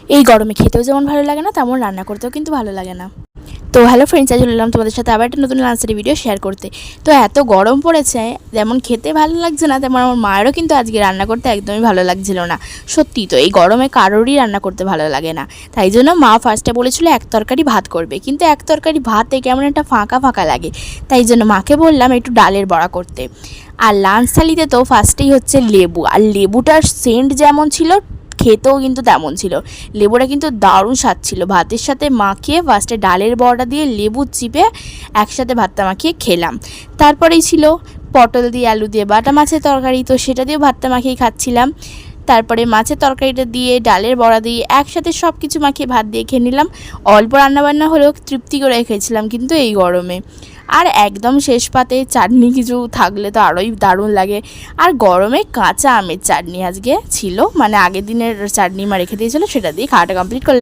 এই গরমে খেতেও যেমন ভালো লাগে না, তেমন রান্না করতেও কিন্তু ভালো লাগে না। তো হ্যালো ফ্রেন্ডস, আজ চলে এলাম তোমাদের সাথে আবার একটা নতুন লাঞ্চের ভিডিও শেয়ার করতে। তো এত গরম পড়েছে, যেমন খেতে ভালো লাগছে না, তেমন আমার মায়েরও কিন্তু আজকে রান্না করতে একদমই ভালো লাগছিল না। সত্যি তো, এই গরমে কারোরই রান্না করতে ভালো লাগে না। তাই জন্য মা ফার্স্টে বলেছিল এক তরকারি ভাত করবে, কিন্তু এক তরকারি ভাতে কেমন একটা ফাঁকা ফাঁকা লাগে। তাই জন্য মাকে বললাম একটু ডালের বড়া করতে। আর লাঞ্চ থালিতে তো ফার্স্টেই হচ্ছে লেবু, আর লেবুটার সেন্ট যেমন ছিল খেতেও কিন্তু তেমন ছিল। লেবুটা কিন্তু দারুণ স্বাদ ছিল। ভাতের সাথে মাখিয়ে ফার্স্টে ডালের বড়া দিয়ে লেবু চিপে একসাথে ভাতটা মাখিয়ে খেলাম। তারপরেই ছিল পটল দিয়ে আলু দিয়ে বাটা মাছের তরকারি, তো সেটা দিয়েও ভাতটা মাখিয়ে খাচ্ছিলাম। তারপরে মাছের তরকারিটা দিয়ে ডালের বড়া দিয়ে একসাথে সব কিছু মাখিয়ে ভাত দিয়ে খেয়ে নিলাম। অল্প রান্নাবান্না হলেও তৃপ্তি করে খেয়েছিলাম কিন্তু এই গরমে। আর একদম শেষ পাতে চাটনি কিছু থাকলে তো আরোই দারুণ লাগে। আর গরমে কাঁচা আমের চাটনি আজকে ছিল, মানে আগের দিনের চাটনি মা রেখে দিয়েছিলো, সেটা দিয়ে খাওয়াটা কমপ্লিট করলাম।